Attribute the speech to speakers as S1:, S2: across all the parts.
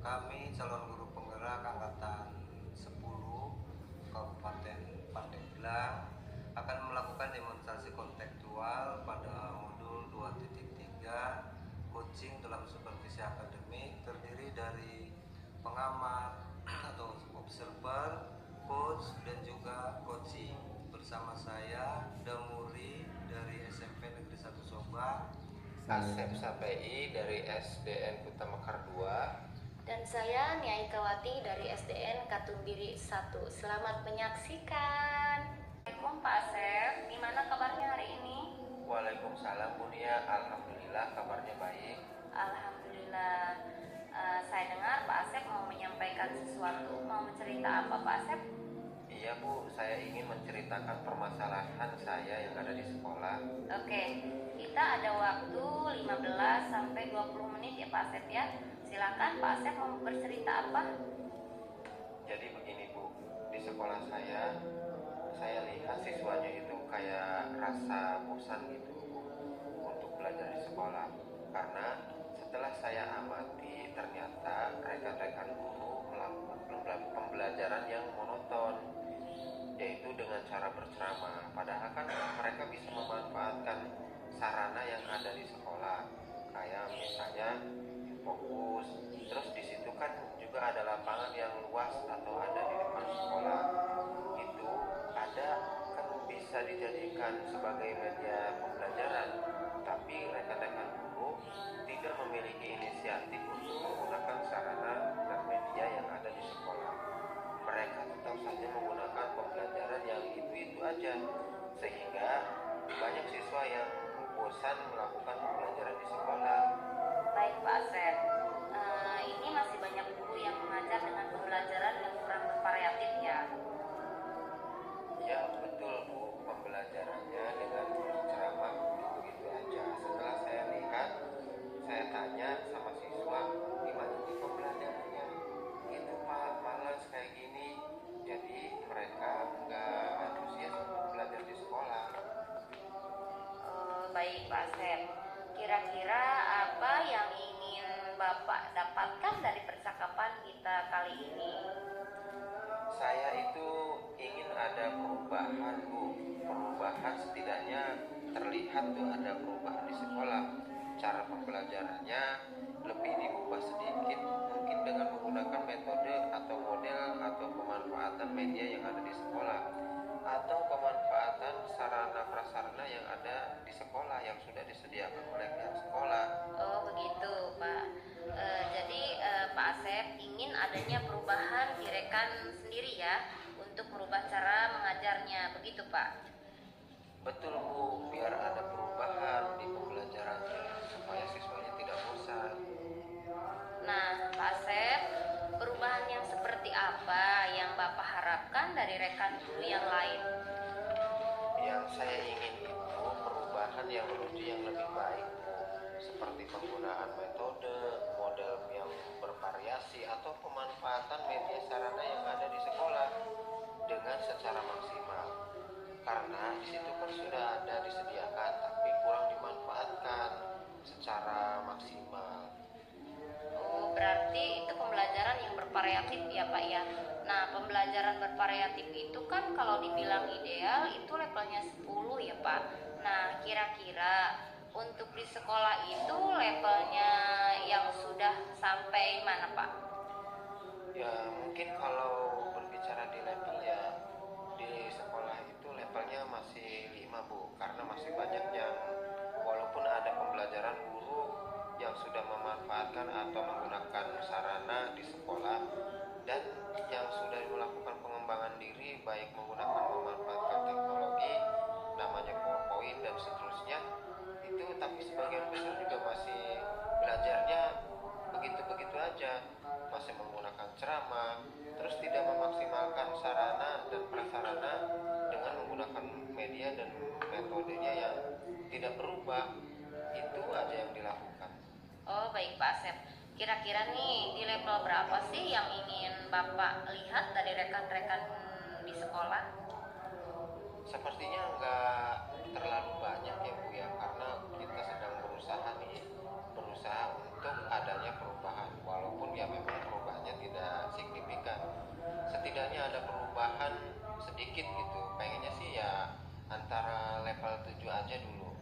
S1: Kami calon guru penggerak angkatan 10 Kabupaten Pandeglang akan melakukan demonstrasi kontekstual pada modul 2.3 coaching dalam supervisi akademik, terdiri dari pengamat atau observer, coach, dan juga coaching. Bersama saya Damuri dari SMP Negeri 1 Soba,
S2: Asep Sapei dari SDN Kuta Mekar 2,
S3: dan saya Niaikawati dari SDN Katumbiri 1. Selamat menyaksikan. Assalamualaikum Pak Asep, gimana kabarnya hari ini?
S2: Waalaikumsalam Bu Nia, alhamdulillah kabarnya baik.
S3: Alhamdulillah. Saya dengar Pak Asep mau menyampaikan sesuatu, mau mencerita apa Pak Asep?
S2: Iya Bu, saya ingin menceritakan permasalahan saya yang ada di sekolah.
S3: Oke, kita ada waktu 15 sampai 20 menit ya Pak Asep ya. Silakan Pak Asep mau bercerita apa?
S2: Jadi begini Bu, di sekolah saya lihat siswanya itu kayak rasa bosan gitu Bu, untuk belajar di sekolah. Karena setelah saya amati, ternyata rekan-rekan guru melakukan pembelajaran yang monoton, yaitu dengan cara berceramah. Padahal kan mereka bisa memanfaatkan sarana yang ada di sekolah, kayak misalnya fokus. Terus di situ kan juga ada lapangan yang luas atau ada di depan sekolah. Itu ada kan bisa dijadikan sebagai media pembelajaran, tapi rekan-rekan guru tidak memiliki inisiatif untuk menggunakan sarana dan media yang ada di sekolah. Mereka tetap saja menggunakan pembelajaran yang itu-itu aja, sehingga banyak siswa yang bosan melakukan pembelajaran di sekolah.
S3: Baik Pak Asep, ini masih banyak guru yang mengajar dengan pembelajaran yang kurang bervariatif ya.
S2: Ya betul Bu, pembelajarannya dengan berceramah begitu aja. Setelah saya lihat, saya tanya sama siswa, gimana nih pembelajarannya? Itu Pak, malas kayak gini. Jadi mereka nggak antusias untuk belajar di sekolah.
S3: Baik Pak Asep, kira-kira apa yang ingin Bapak dapatkan dari percakapan kita kali ini?
S2: Saya itu ingin ada perubahan Bu, perubahan setidaknya terlihat tuh ada perubahan di sekolah. Cara pembelajarannya lebih diubah sedikit, mungkin dengan menggunakan metode atau model atau pemanfaatan media yang ada di sekolah, atau pemanfaatan sarana prasarana yang ada di sekolah yang sudah disediakan oleh pihak sekolah.
S3: Oh begitu Pak. Jadi Pak Asep ingin adanya perubahan di rekan sendiri ya, untuk merubah cara mengajarnya, begitu Pak?
S2: Betul Bu, biar ada perubahan di pembelajarannya supaya siswanya tidak bosan.
S3: Nah Pak Asep, perubahan yang seperti apa yang Bapak harapkan dari rekan guru yang lain?
S2: Yang saya ingin itu perubahan yang menuju yang lebih baik Bu, seperti penggunaan metode, model yang bervariasi atau pemanfaatan media sarana yang ada di sekolah dengan secara maksimal. Karena di situ kan sudah ada disediakan tapi kurang dimanfaatkan secara maksimal.
S3: Oh, berarti itu pembelajaran yang bervariatif ya Pak ya. Nah, pembelajaran bervariatif itu kan kalau dibilang ideal itu levelnya 10 ya Pak. Nah, kira-kira untuk di sekolah itu levelnya yang sudah sampai mana Pak?
S2: Ya mungkin kalau berbicara di level ya, di sekolah itu levelnya masih 5 Bu, karena masih banyak yang walaupun ada pembelajaran guru yang sudah memanfaatkan atau menggunakan sarana di sekolah dan yang sudah melakukan pengembangan diri baik menggunakan memanfaatkan teknologi namanya PowerPoint dan seterusnya itu, tapi sebagian besar juga masih belajarnya begitu-begitu aja, masih menggunakan ceramah, terus tidak memaksimalkan sarana dan prasarana dengan menggunakan media dan metodenya yang tidak berubah. Itu aja yang dilakukan.
S3: Oh, baik Pak Asep. Kira-kira nih di level berapa sih yang ingin Bapak lihat dari rekan-rekan di sekolah?
S2: Sepertinya nggak terlalu banyak ya Bu ya, karena kita sedang berusaha untuk adanya perubahan, walaupun ya memang perubahan sedikit gitu. Pengennya sih ya antara level 7 aja dulu.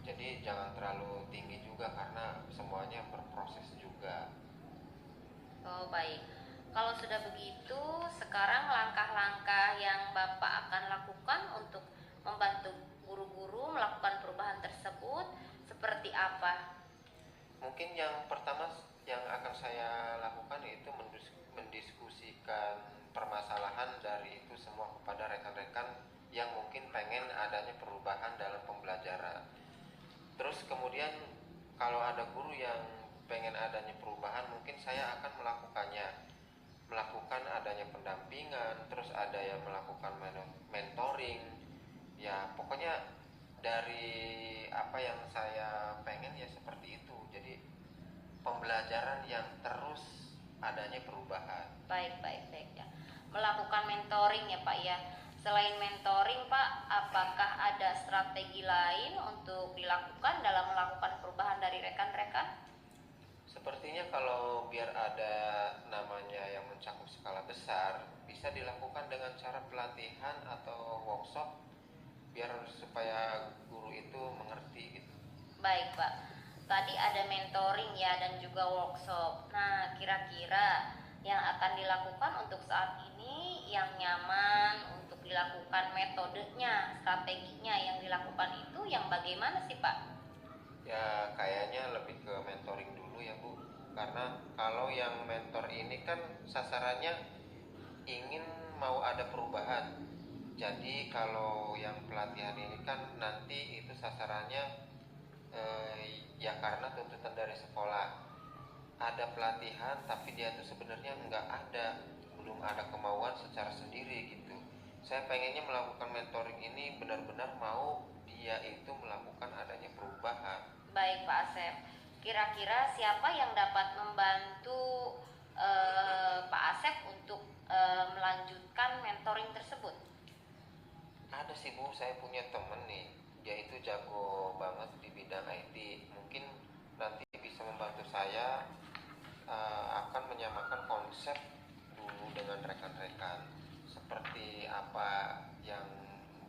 S2: Jadi jangan terlalu tinggi juga karena semuanya berproses juga.
S3: Oh, baik. Kalau sudah begitu, sekarang langkah-langkah yang Bapak akan lakukan untuk membantu guru-guru melakukan perubahan tersebut seperti apa?
S2: Mungkin yang pertama yang akan saya lakukan itu mendiskusikan permasalahan dari itu semua kepada rekan-rekan yang mungkin pengen adanya perubahan dalam pembelajaran. Terus kemudian kalau ada guru yang pengen adanya perubahan, mungkin saya akan melakukan adanya pendampingan, terus ada yang melakukan mentoring. Ya pokoknya dari apa yang saya pengen ya seperti itu. Jadi pembelajaran yang terus adanya perubahan.
S3: Baik, baik, baik ya. Melakukan mentoring ya Pak ya. Selain mentoring Pak, apakah ada strategi lain untuk dilakukan dalam melakukan perubahan dari rekan-rekan?
S2: Sepertinya kalau biar ada namanya yang mencakup skala besar, bisa dilakukan dengan cara pelatihan atau workshop biar supaya guru itu mengerti gitu.
S3: Baik Pak, tadi ada mentoring ya dan juga workshop. Nah, kira-kira yang akan dilakukan untuk saat ini yang nyaman untuk dilakukan metodenya, strateginya yang dilakukan itu yang bagaimana sih Pak?
S2: Ya kayaknya lebih ke mentoring dulu ya Bu. Karena kalau yang mentor ini kan sasarannya ingin mau ada perubahan. Jadi kalau yang pelatihan ini kan nanti itu sasarannya ya karena tuntutan dari sekolah. Ada pelatihan tapi dia tuh sebenarnya nggak ada, belum ada kemauan secara sendiri gitu. Saya pengennya melakukan mentoring ini benar-benar mau dia itu melakukan adanya perubahan.
S3: Baik Pak Asep, kira-kira siapa yang dapat membantu Pak Asep untuk melanjutkan mentoring tersebut?
S2: Ada sih Bu, saya punya temen nih, dia itu jago banget di bidang IT. Mungkin nanti bisa membantu saya akan menyamakan konsep dulu dengan rekan-rekan. Seperti apa yang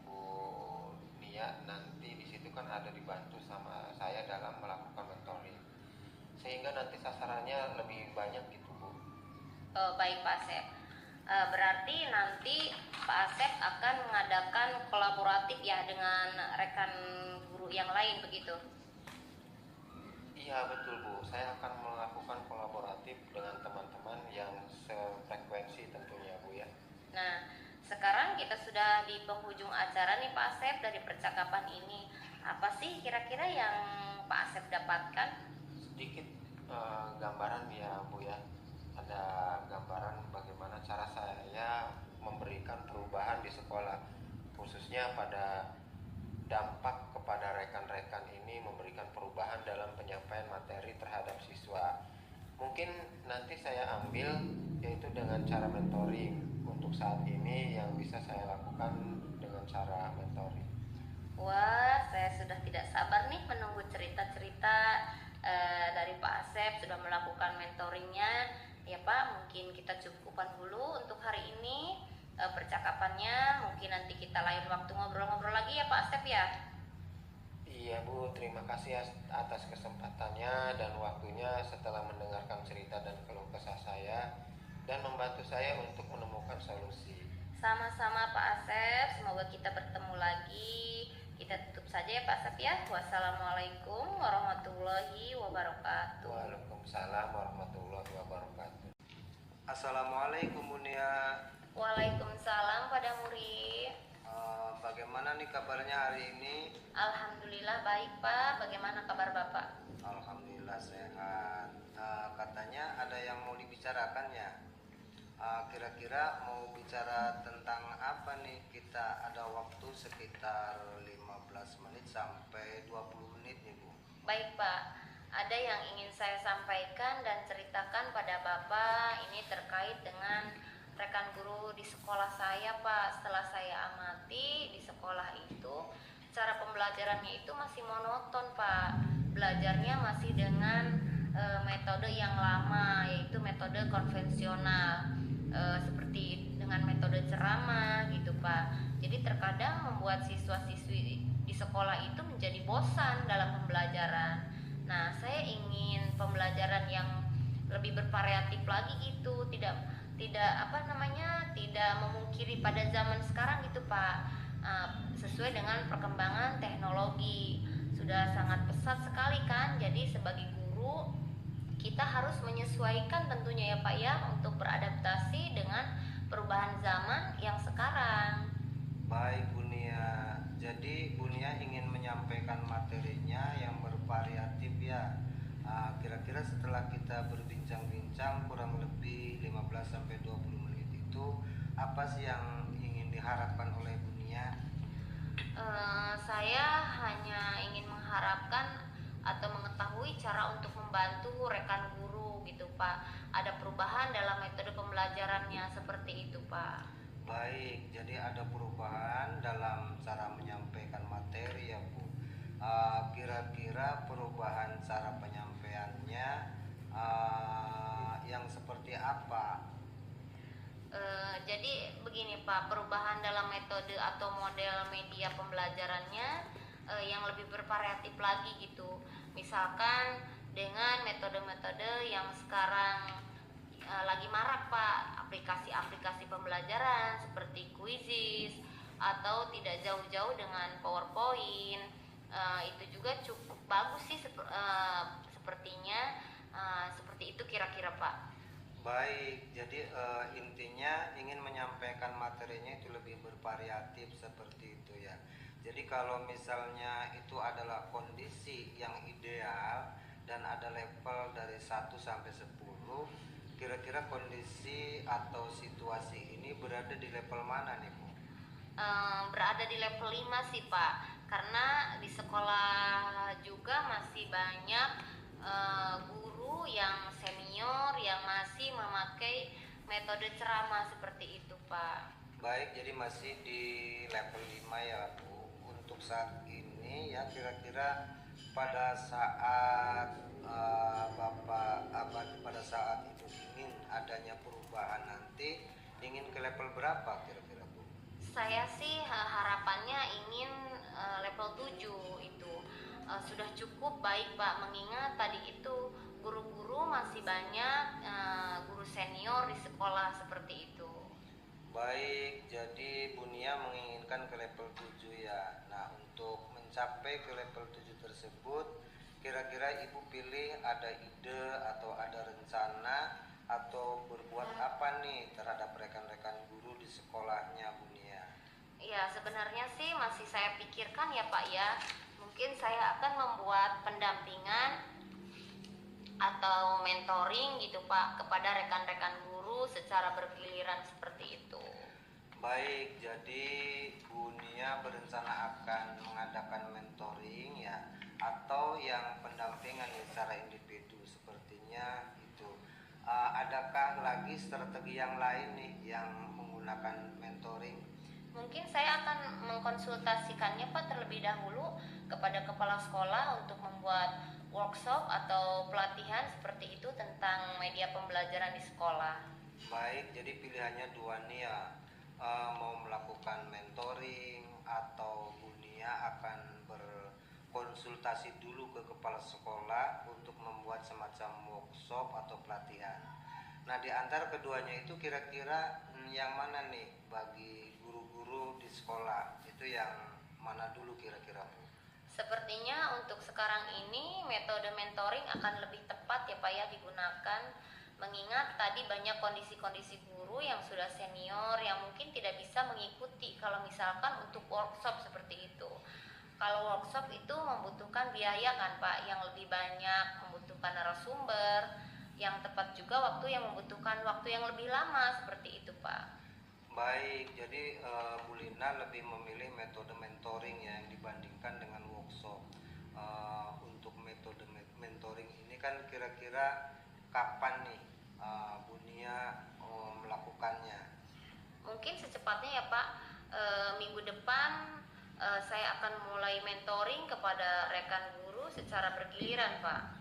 S2: Bu Nia nanti di situ kan ada dibantu sama saya dalam melakukan mentoring. Sehingga nanti sasarannya lebih banyak gitu Bu.
S3: Baik Pak Asep. Berarti nanti Pak Asep akan mengadakan kolaboratif ya dengan rekan guru yang lain begitu?
S2: Iya betul Bu, saya akan melakukan kolaboratif dengan teman-teman yang sefrekuensi tentunya Bu ya.
S3: Nah, sekarang kita sudah di penghujung acara nih Pak Asep dari percakapan ini. Apa sih kira-kira yang Pak Asep dapatkan?
S2: Sedikit gambaran ya Bu ya. Ada gambaran bagaimana cara saya memberikan perubahan di sekolah, khususnya pada dampak kepada rekan-rekan ini memberikan perubahan dalam penyampaian materi terhadap siswa. Mungkin nanti saya ambil yaitu dengan cara mentoring. Untuk saat ini yang bisa saya lakukan dengan cara mentoring.
S3: Wah, saya sudah tidak sabar nih menunggu cerita-cerita dari Pak Asep sudah melakukan mentoringnya. Ya Pak, mungkin kita cukupkan dulu untuk hari ini percakapannya. Mungkin nanti kita lain waktu ngobrol-ngobrol lagi ya Pak Asep ya.
S2: Iya Bu, terima kasih atas kesempatannya dan waktunya setelah mendengarkan cerita dan keluh kesah saya dan membantu saya untuk menemukan solusi.
S3: Sama-sama Pak Asep, semoga kita bertemu lagi. Kita tutup saja ya Pak Asep ya. Wassalamualaikum warahmatullahi wabarakatuh.
S2: Waalaikumsalam warahmatullahi wabarakatuh.
S1: Assalamualaikum Bu Nia.
S3: Waalaikumsalam pada murid.
S1: Bagaimana nih kabarnya hari ini?
S3: Alhamdulillah baik Pak. Bagaimana kabar Bapak?
S1: Alhamdulillah sehat. Katanya ada yang mau dibicarakan ya. Kira-kira mau bicara tentang apa nih? Kita ada waktu sekitar 15 menit sampai 20 menit nih Bu.
S3: Baik Pak, ada yang ingin saya sampaikan dan ceritakan pada Bapak. Ini terkait dengan rekan guru di sekolah saya Pak. Setelah saya amati di sekolah itu, cara pembelajarannya itu masih monoton Pak. Belajarnya masih dengan metode yang lama, yaitu metode konvensional, seperti dengan metode ceramah gitu Pak. Jadi terkadang membuat siswa-siswi di sekolah itu menjadi bosan dalam pembelajaran. Nah, saya ingin pembelajaran yang lebih bervariatif lagi gitu, tidak tidak memungkiri pada zaman sekarang gitu Pak. Sesuai dengan perkembangan teknologi sudah sangat pesat sekali kan. Jadi sebagai guru kita harus menyesuaikan tentunya ya Pak ya, untuk beradaptasi dengan perubahan zaman yang sekarang.
S1: Baik Bu Nia, jadi Bu Nia ingin menyampaikan materinya yang bervariatif ya. Kira-kira setelah kita berbincang-bincang kurang lebih 15-20 menit itu, apa sih yang ingin diharapkan oleh Bu Nia?
S3: Saya hanya ingin mengharapkan atau mengetahui cara untuk membantu rekan guru gitu Pak. Ada perubahan dalam metode pembelajarannya seperti itu Pak.
S1: Baik, jadi ada perubahan dalam cara menyampaikan materi ya Bu. Kira-kira perubahan cara penyampaiannya yang seperti apa?
S3: Jadi begini Pak, perubahan dalam metode atau model media pembelajarannya yang lebih bervariatif lagi gitu. Misalkan dengan metode-metode yang sekarang lagi marak Pak, aplikasi-aplikasi pembelajaran seperti Quizzes atau tidak jauh-jauh dengan PowerPoint. Itu juga cukup bagus sih sepertinya. Seperti itu kira-kira Pak.
S1: Baik, jadi intinya ingin menyampaikan materinya itu lebih bervariatif seperti itu ya. Jadi kalau misalnya itu adalah kondisi yang ideal dan ada level dari 1 sampai 10, kira-kira kondisi atau situasi ini berada di level mana nih Bu?
S3: Berada di level 5 sih Pak, karena di sekolah juga masih banyak guru yang senior yang masih memakai metode ceramah seperti itu Pak.
S1: Baik, jadi masih di level 5 ya Bu. Untuk saat ini ya, kira-kira pada saat pada saat itu ingin adanya perubahan nanti, ingin ke level berapa kira-kira Bu?
S3: Saya sih harapannya ingin level 7 itu sudah cukup baik Pak, mengingat tadi itu guru-guru masih banyak guru senior di sekolah seperti itu.
S1: Baik, jadi Bu Nia menginginkan ke level 7 ya. Nah, untuk mencapai ke level 7 tersebut, kira-kira Ibu pilih ada ide atau ada rencana atau berbuat apa nih terhadap rekan-rekan guru di sekolahnya Bu Nia?
S3: Ya, sebenarnya sih masih saya pikirkan ya Pak ya. Mungkin saya akan membuat pendampingan atau mentoring gitu Pak kepada rekan-rekan guru secara bergiliran seperti itu.
S1: Baik, jadi Bu Nia berencana akan mengadakan mentoring ya, atau yang pendampingan secara individu sepertinya itu. Adakah lagi strategi yang lain nih yang menggunakan mentoring?
S3: Mungkin saya akan mengkonsultasikannya Pak terlebih dahulu kepada kepala sekolah untuk membuat workshop atau pelatihan seperti itu tentang media pembelajaran di sekolah.
S1: Baik, jadi pilihannya dua nih ya. Mau melakukan mentoring atau Bu Nia akan berkonsultasi dulu ke kepala sekolah untuk membuat semacam workshop atau pelatihan. Nah, di antara keduanya itu kira-kira yang mana nih bagi guru-guru di sekolah? Itu yang mana dulu kira-kira Bu?
S3: Sepertinya untuk sekarang ini metode mentoring akan lebih tepat ya Pak ya digunakan, mengingat tadi banyak kondisi-kondisi guru yang sudah senior yang mungkin tidak bisa mengikuti kalau misalkan untuk workshop seperti itu. Kalau workshop itu membutuhkan biaya kan Pak yang lebih banyak, membutuhkan narasumber yang tepat juga, waktu yang membutuhkan waktu yang lebih lama seperti itu Pak.
S1: Baik, jadi Bu Lina lebih memilih metode mentoring ya, yang dibandingkan dengan workshop. Untuk metode mentoring ini kan kira-kira kapan nih Bu Nia melakukannya?
S3: Mungkin secepatnya ya Pak, minggu depan saya akan mulai mentoring kepada rekan guru secara bergiliran Pak.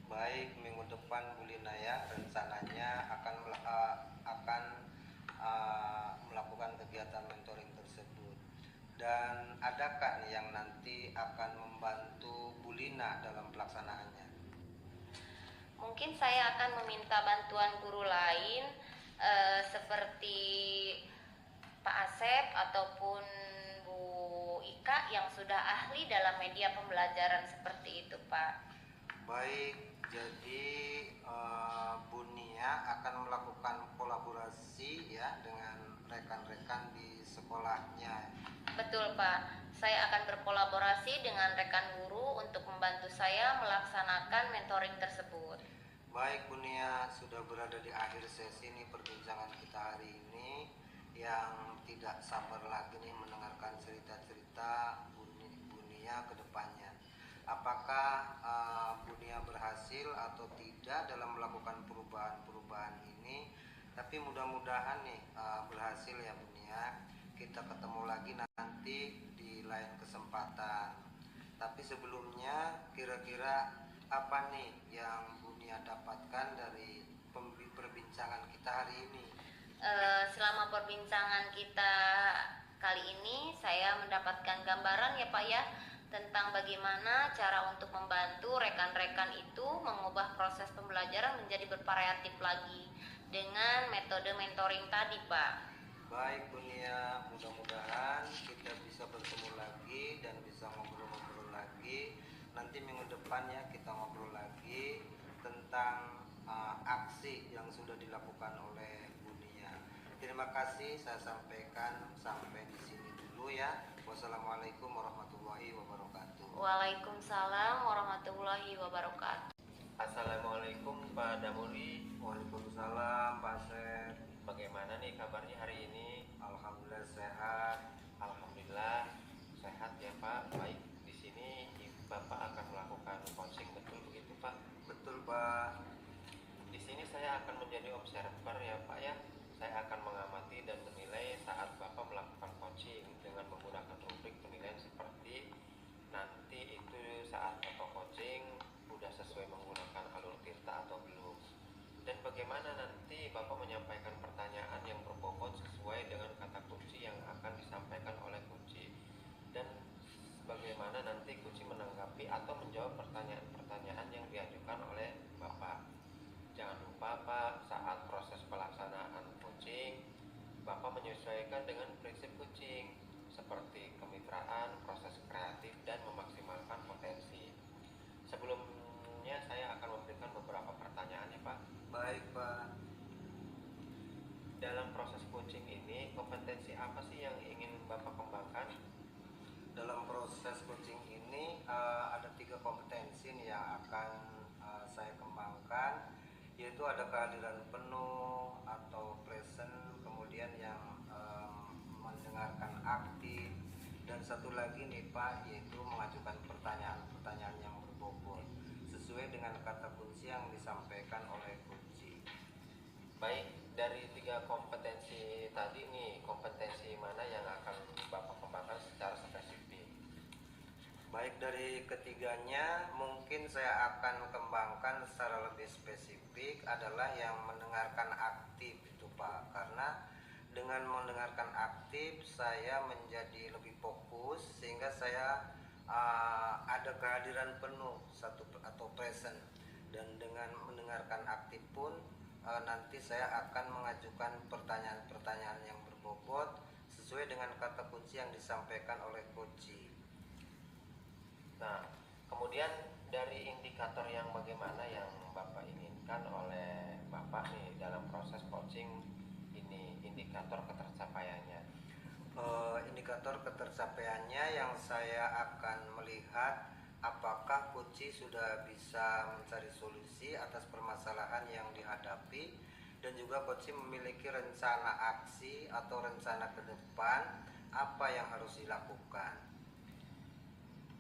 S1: Baik, minggu depan Bu Lina ya rencananya akan melakukan kegiatan mentoring tersebut. Dan adakah nih yang nanti akan membantu Bu Lina dalam pelaksanaannya?
S3: Mungkin saya akan meminta bantuan guru lain seperti Pak Asep ataupun Bu Ika yang sudah ahli dalam media pembelajaran seperti itu, Pak.
S1: Baik, jadi Bu Nia akan melakukan kolaborasi ya dengan rekan-rekan di sekolahnya.
S3: Betul, Pak. Saya akan berkolaborasi dengan rekan guru untuk membantu saya melaksanakan mentoring tersebut.
S1: Baik Bu Nia, sudah berada di akhir sesi ini perbincangan kita hari ini, yang tidak sabar lagi nih mendengarkan cerita-cerita Bu Nia ke depannya. Apakah Bu Nia berhasil atau tidak dalam melakukan perubahan-perubahan ini? Tapi mudah-mudahan nih berhasil ya Bu Nia. Kita ketemu lagi nanti di lain kesempatan. Tapi sebelumnya kira-kira apa nih yang Bu Nia dapatkan dari perbincangan kita hari ini?
S3: Selama perbincangan kita kali ini saya mendapatkan gambaran ya Pak ya tentang bagaimana cara untuk membantu rekan-rekan itu mengubah proses pembelajaran menjadi bervariatif lagi dengan metode mentoring tadi, Pak.
S1: Baik Bu Nia, mudah-mudahan kita bisa bertemu lagi dan bisa ngobrol-ngobrol lagi. Nanti minggu depan ya kita ngobrol lagi tentang aksi yang sudah dilakukan oleh Bu Nia. Terima kasih, saya sampaikan sampai di sini dulu ya. Wassalamualaikum warahmatullahi wabarakatuh.
S3: Waalaikumsalam warahmatullahi wabarakatuh.
S2: Assalamualaikum Pak Damuri.
S1: Waalaikumsalam Pak Seth.
S2: Bagaimana nih kabarnya hari ini?
S1: Alhamdulillah sehat.
S2: Alhamdulillah sehat ya Pak. Baik, di sini Bapak akan melakukan coaching, betul begitu Pak?
S1: Betul Pak.
S2: Di sini saya akan menjadi observer ya Pak ya. Saya akan mengamati dan menilai saat Bapak melakukan coaching dengan menggunakan rubrik penilaian seperti nanti itu saat Bapak coaching sudah sesuai menggunakan alur tirta atau belum. Dan bagaimana nanti Bapak menyampaikan pertanyaan yang berbobot sesuai dengan kata kunci yang akan disampaikan oleh kunci. Dan bagaimana nanti kunci menanggapi atau menjawab pertanyaan-pertanyaan yang diajukan oleh Bapak. Jangan lupa Pak, saat proses pelaksanaan coaching, Bapak menyesuaikan dengan prinsip coaching seperti kemitraan, proses kreatif, dan memaksimalkan potensi. Sebelumnya saya akan memberikan beberapa pertanyaan ya Pak.
S1: Baik Pak.
S2: Dalam proses coaching ini, kompetensi apa sih yang ingin Bapak kembangkan?
S1: Dalam proses coaching ini ada 3 kompetensi nih yang akan saya kembangkan, yaitu ada kehadiran penuh atau present, kemudian yang mendengarkan aktif, dan satu lagi nih Pak, yaitu mengajukan pertanyaan-pertanyaan yang berbobot sesuai dengan kata kunci yang disampaikan oleh kunci.
S2: Baik, dari 3 kompetensi tadi nih, kompetensi mana yang akan Bapak kembangkan secara spesifik?
S1: Baik, dari ketiganya mungkin saya akan kembangkan secara lebih spesifik adalah yang mendengarkan aktif itu Pak, karena dengan mendengarkan aktif saya menjadi lebih fokus sehingga saya ada kehadiran penuh atau present, dan dengan mendengarkan aktif pun nanti saya akan mengajukan pertanyaan-pertanyaan yang berbobot sesuai dengan kata kunci yang disampaikan oleh kunci.
S2: Nah, kemudian dari indikator yang bagaimana yang Bapak inginkan oleh Bapak nih dalam proses coaching ini, indikator ketercapaiannya?
S1: Indikator ketercapaiannya yang saya akan melihat apakah kunci sudah bisa mencari solusi atas permasalahan yang dihadapi, dan juga kunci memiliki rencana aksi atau rencana ke depan apa yang harus dilakukan.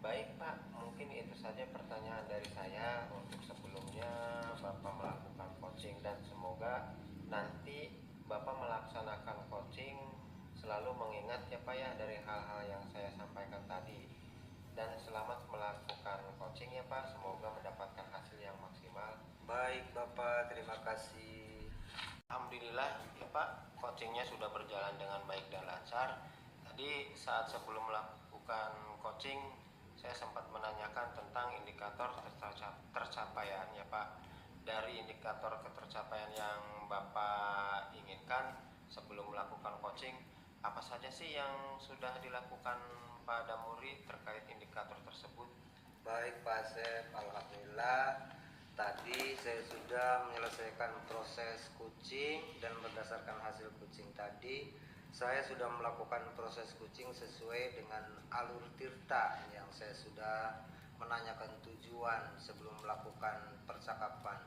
S2: Baik Pak, mungkin itu saja pertanyaan dari saya untuk sebelumnya Bapak melakukan coaching, dan semoga nanti Bapak melaksanakan coaching selalu mengingat ya Pak ya dari hal-hal yang saya sampaikan tadi. Dan selamat melakukan coaching ya Pak, semoga mendapatkan hasil yang maksimal.
S1: Baik Bapak, terima kasih.
S2: Alhamdulillah ya Pak, coachingnya sudah berjalan dengan baik dan lancar. Tadi Tadi saat sebelum melakukan coaching, saya sempat menanyakan tentang indikator tercapaian ya Pak. Dari indikator ketercapaian yang Bapak inginkan sebelum melakukan coaching, apa saja sih yang sudah dilakukan Pak Damuri terkait indikator tersebut?
S1: Baik Pak Asep, alhamdulillah tadi saya sudah menyelesaikan proses coaching dan berdasarkan hasil coaching tadi saya sudah melakukan proses coaching sesuai dengan alur tirta yang saya sudah menanyakan tujuan sebelum melakukan percakapan.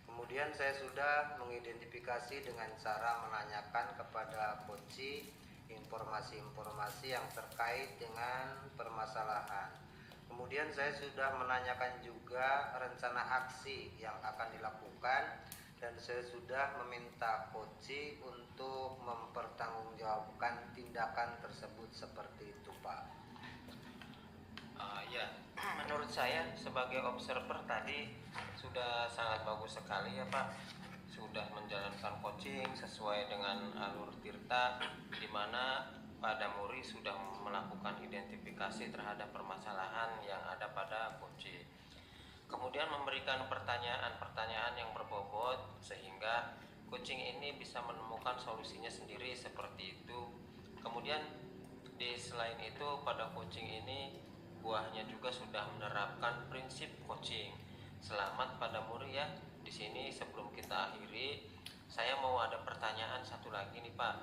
S1: Kemudian saya sudah mengidentifikasi dengan cara menanyakan kepada coach informasi-informasi yang terkait dengan permasalahan. Kemudian saya sudah menanyakan juga rencana aksi yang akan dilakukan dan saya sudah meminta coach untuk mempertanggungjawabkan tindakan tersebut seperti itu Pak.
S2: Ya, menurut saya sebagai observer tadi sudah sangat bagus sekali ya Pak. Sudah menjalankan coaching sesuai dengan alur tirta, di mana Pak Damuri sudah melakukan identifikasi terhadap permasalahan yang ada pada coaching. Kemudian memberikan pertanyaan-pertanyaan yang berbobot sehingga coaching ini bisa menemukan solusinya sendiri seperti itu. Kemudian selain itu pada coaching ini buahnya juga sudah menerapkan prinsip coaching. Selamat pada Muri ya. Di sini sebelum kita akhiri, saya mau ada pertanyaan satu lagi nih Pak.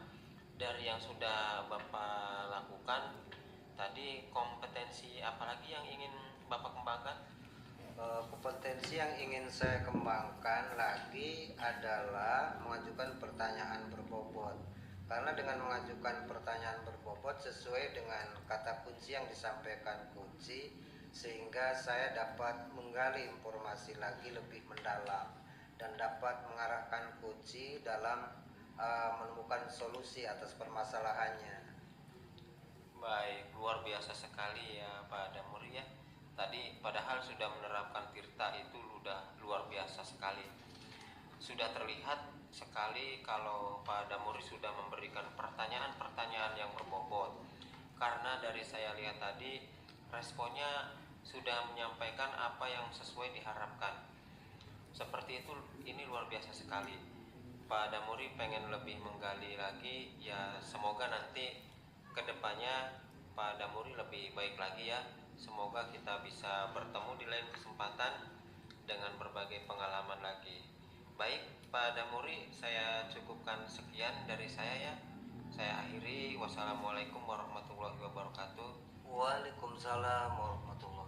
S2: Dari yang sudah Bapak lakukan tadi, kompetensi apa lagi yang ingin Bapak kembangkan?
S1: Kompetensi yang ingin saya kembangkan lagi adalah mengajukan pertanyaan berbobot. Karena dengan mengajukan pertanyaan berbobot sesuai dengan kata kunci yang disampaikan kunci, sehingga saya dapat menggali informasi lagi lebih mendalam dan dapat mengarahkan kunci dalam menemukan solusi atas permasalahannya.
S2: Baik, luar biasa sekali ya Pak Damuri ya. Tadi padahal sudah menerapkan tirta itu sudah luar biasa sekali. Sudah terlihat sekali kalau Pak Damuri sudah memberikan pertanyaan-pertanyaan yang berbobot. Karena dari saya lihat tadi responnya sudah menyampaikan apa yang sesuai diharapkan. Seperti itu, ini luar biasa sekali. Pak Damuri pengen lebih menggali lagi, ya semoga nanti kedepannya Pak Damuri lebih baik lagi ya. Semoga kita bisa bertemu di lain kesempatan dengan berbagai pengalaman lagi. Baik Pak Damuri, saya cukupkan sekian dari saya ya. Saya akhiri. Wassalamualaikum warahmatullahi wabarakatuh.
S1: Waalaikumsalam warahmatullahi